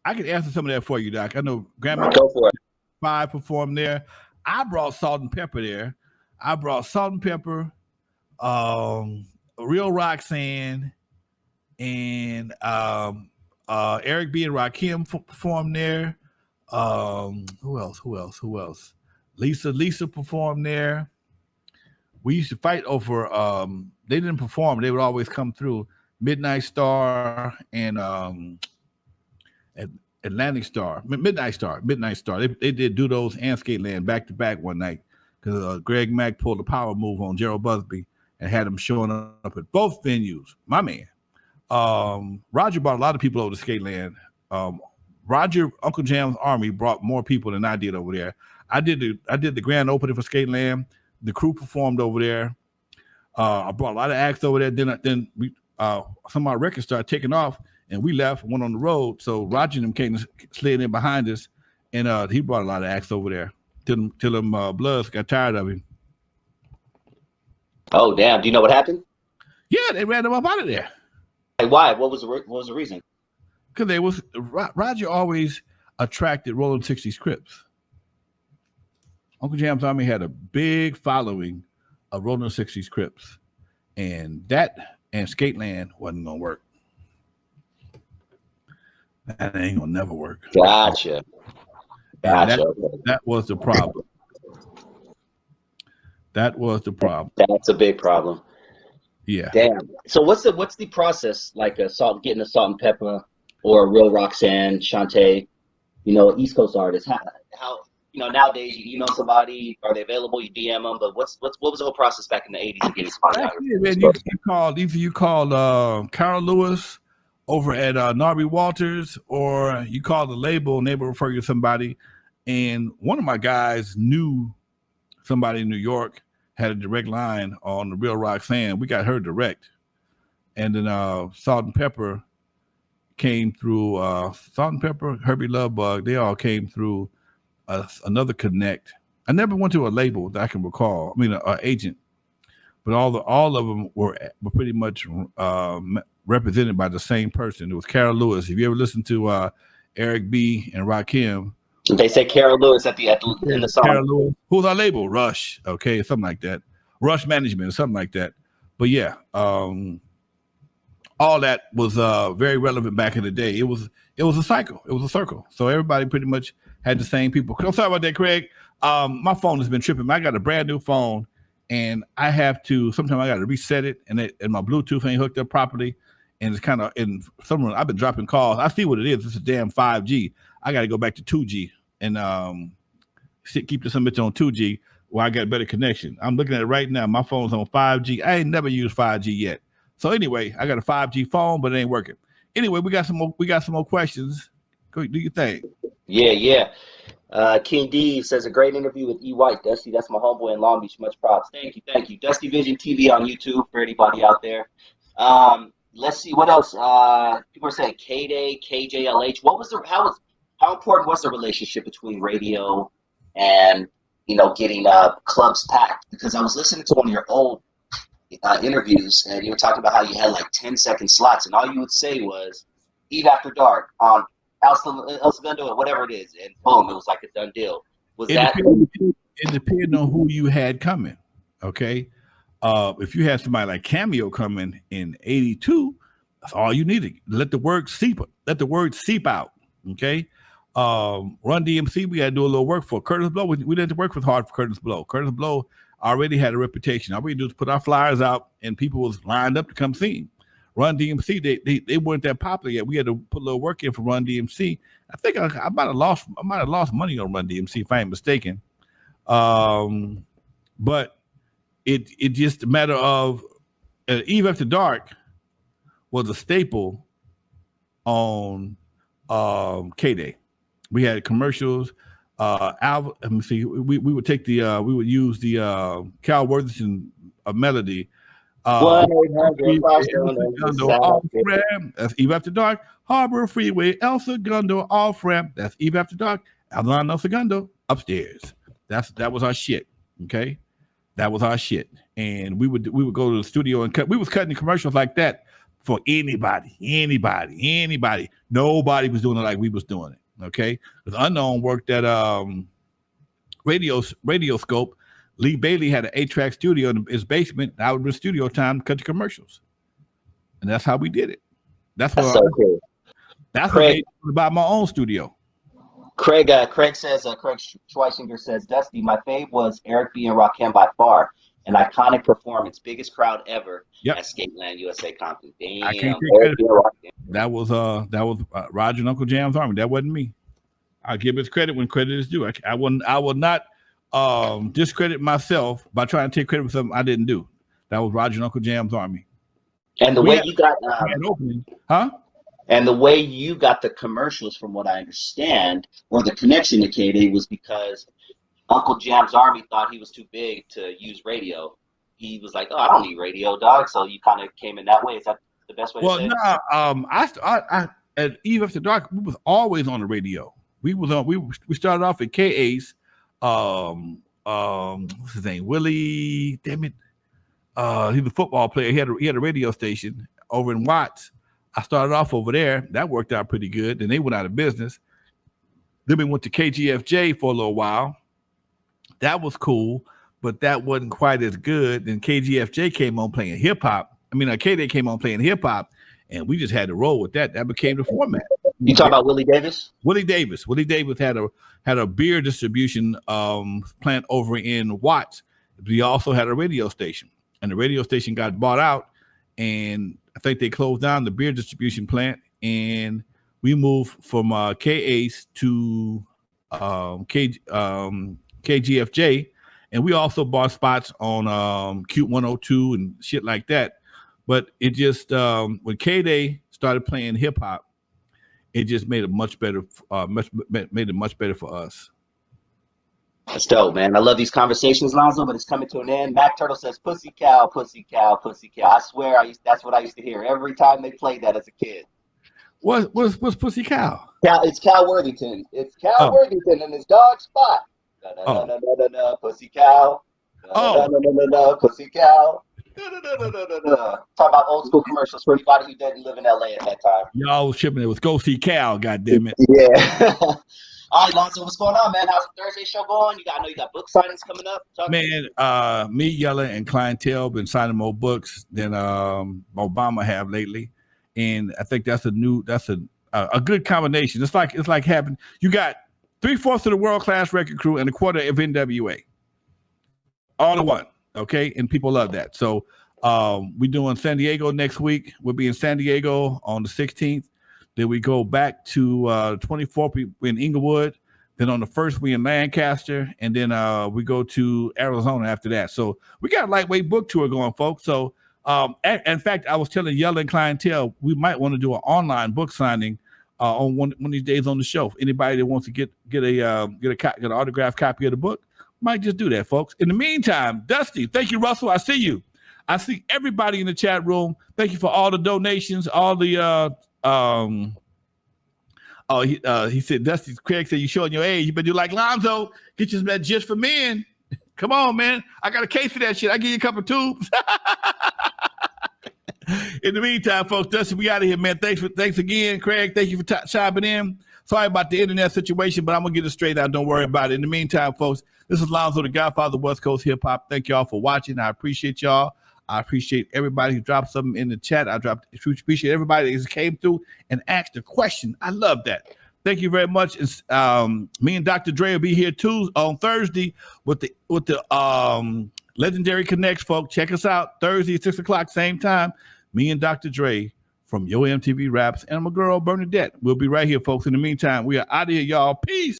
I can answer some of that for you, Doc. I know Grandma Go for it. 5 performed there. I brought Salt and Pepper there. I brought Salt and Pepper, Real Roxanne, and Eric B and Rakim performed there. Who else? Lisa performed there. We used to fight over. They didn't perform; they would always come through. Midnight Star and Atlantic Star, Midnight Star. They did Do Those and Skateland back to back one night because Greg Mack pulled a power move on Gerald Busby and had him showing up at both venues. My man, Roger brought a lot of people over to Skateland. Roger, Uncle Jam's Army brought more people than I did over there. I did the grand opening for Skateland. The crew performed over there. I brought a lot of acts over there. Then we some of our records started taking off, and we left, went on the road. So Roger and them came and slid in behind us, and he brought a lot of acts over there till them Bloods got tired of him. Oh damn! Do you know what happened? Yeah, they ran him up out of there. Like, why? What was the reason? Because Roger always attracted Rolling 60s Crips. Uncle Jam's Army had a big following of Rolling 60s Crips, and Skateland wasn't gonna work. That ain't gonna never work. Gotcha. That was the problem. That was the problem. That's a big problem. Yeah. Damn. So what's the process like getting a Salt and Pepper or a Real Roxanne, Shantae, East Coast artists? How nowadays you know somebody, are they available? You DM them, but what was the whole process back in the 80s to get it spotted out? Man, you called Carol Lewis over at Narby Walters, or you call the label and they will refer you to somebody. And one of my guys knew somebody in New York, had a direct line on the Real Roxanne. We got her direct. And then Salt and Pepper came through, Salt and Pepper, Herbie Lovebug, they all came through another connect. I never went to a label that I can recall. I mean, an agent. But all of them were pretty much represented by the same person. It was Carol Lewis. If you ever listen to Eric B and Rakim, they say Carol Lewis in the song. Carol Lewis. Who's our label? Rush. Okay, something like that. Rush Management or something like that. But yeah, all that was very relevant back in the day. It was a cycle. It was a circle. So everybody pretty much had the same people. I'm sorry about that, Craig. My phone has been tripping. I got a brand new phone, and I have to. Sometimes I got to reset it, and my Bluetooth ain't hooked up properly, and it's kind of in some. I've been dropping calls. I see what it is. It's a damn 5G. I got to go back to 2G and keep this bitch on 2G where I got better connection. I'm looking at it right now. My phone's on 5G. I ain't never used 5G yet. So anyway, I got a 5G phone, but it ain't working. Anyway, we got some more questions. Go do your thing. Yeah. King D says a great interview with E. White. Dusty, that's my homeboy in Long Beach. Much props. Thank you. Dusty Vision TV on YouTube for anybody out there. Let's see what else. People are saying K-Day, KJLH. How important was the relationship between radio and getting clubs packed? Because I was listening to one of your old interviews, and you were talking about how you had like 10-second slots, and all you would say was Eve After Dark on El Segundo or whatever it is, and boom, it was like a done deal. It depended on who you had coming. Okay, if you had somebody like Cameo coming in '82, that's all you needed. Let the word seep out. Okay. Run DMC, we had to do a little work for Curtis Blow. We didn't work with hard for Curtis Blow. Curtis Blow already had a reputation. All we do is put our flyers out, and people was lined up to come see him. Run DMC, they weren't that popular yet. We had to put a little work in for Run DMC. I think I might have lost money on Run DMC if I ain't mistaken. But it just a matter of Eve After Dark was a staple on K-Day. We had commercials. Let me see. We would take we would use the Cal Worthington melody. That's Eve After Dark. Harbor Freeway, El Segundo off ramp. That's Eve After Dark. Avalon El Segundo upstairs. That was our shit. Okay, that was our shit. And we would go to the studio and cut. We was cutting commercials like that for anybody. Nobody was doing it like we was doing it. Okay, because Unknown worked at Radio Scope. Lee Bailey had an 8-track studio in his basement. I would do studio time to cut the commercials, and that's how we did it. That's what. So cool. That's what made me buy my own studio. Craig says, Craig Schweisinger says, Dusty, my fave was Eric B. and Rakim by far. An iconic performance, biggest crowd ever at SKATELAND, USA Compton. Damn, I can't Eric B. and Rakim. That was Roger and Uncle Jam's Army. That wasn't me. I give his credit when credit is due. I will not discredit myself by trying to take credit for something I didn't do. That was Roger and Uncle Jam's Army. And the way you got And the way you got the commercials, from what I understand, or the connection to K-Day, was because Uncle Jam's Army thought he was too big to use radio. He was like, "Oh, I don't need radio, dog." So you kind of came in that way. Is that the best way to say it? Well, I at Eve After Dark, we was always on the radio. We started off at KA's. What's his name? Willie. Damn it. He's a football player. He had a radio station over in Watts. I started off over there. That worked out pretty good. Then they went out of business. Then we went to KGFJ for a little while. That was cool, but that wasn't quite as good. Then KGFJ came on playing hip hop. K-Day came on playing hip hop, and we just had to roll with that. That became the format. You talking about Willie Davis? Willie Davis had a beer distribution plant over in Watts. We also had a radio station, and the radio station got bought out, and I think they closed down the beer distribution plant, and we moved from KA's to KGFJ, and we also bought spots on Cute 102 and shit like that. But it just when K-Day started playing hip hop, it just made it much better for us. That's dope, man. I love these conversations, Lonzo, but it's coming to an end. Mac Turtle says, "Pussy cow, pussy cow, pussy cow." I swear, that's what I used to hear every time they played that as a kid. What's pussy cow? It's Cal Worthington. It's Cal Worthington and his dog Spot. Pussy cow. Pussy cow. Talk about old school commercials for anybody who didn't live in LA at that time. Y'all was shipping it with Go See Cal, goddammit. Yeah. All right, Lonzo, what's going on, man? How's the Thursday show going? I know you got book signings coming up. Michel'le and clientele been signing more books than Obama have lately, and I think that's a good combination. It's like having, you got 3/4 of the world class record crew and 1/4 of N.W.A. all in one. Okay, and people love that. So we're doing San Diego next week. We'll be in San Diego on the 16th. Then we go back to 24th in Inglewood. Then on the 1st, we in Lancaster. And then we go to Arizona after that. So we got a lightweight book tour going, folks. So in fact, I was telling Yella and clientele, we might want to do an online book signing on one of these days on the show. Anybody that wants to get an autographed copy of the book, might just do that, folks. In the meantime, Dusty, thank you, Russell. I see you. I see everybody in the chat room. Thank you for all the donations, all the he said, Dusty, Craig said, you showing your age, but you like Lonzo, get you that just for men. Come on, man. I got a case of that shit. I give you a couple tubes. In the meantime, folks, Dusty, we out of here, man. Thanks again, Craig. Thank you for chiming in. Sorry about the internet situation, but I'm going to get it straight out. Don't worry about it. In the meantime, folks, this is Lonzo, the Godfather of West Coast Hip Hop. Thank y'all for watching. I appreciate y'all. I appreciate everybody who dropped something in the chat. I appreciate everybody that came through and asked a question. I love that. Thank you very much. Me and Dr. Dre will be here too on Thursday with the Legendary Connects, folks. Check us out Thursday at 6 o'clock, same time. Me and Dr. Dre from Yo MTV Raps and my girl Bernadette. We'll be right here, folks. In the meantime, we are out of here, y'all. Peace.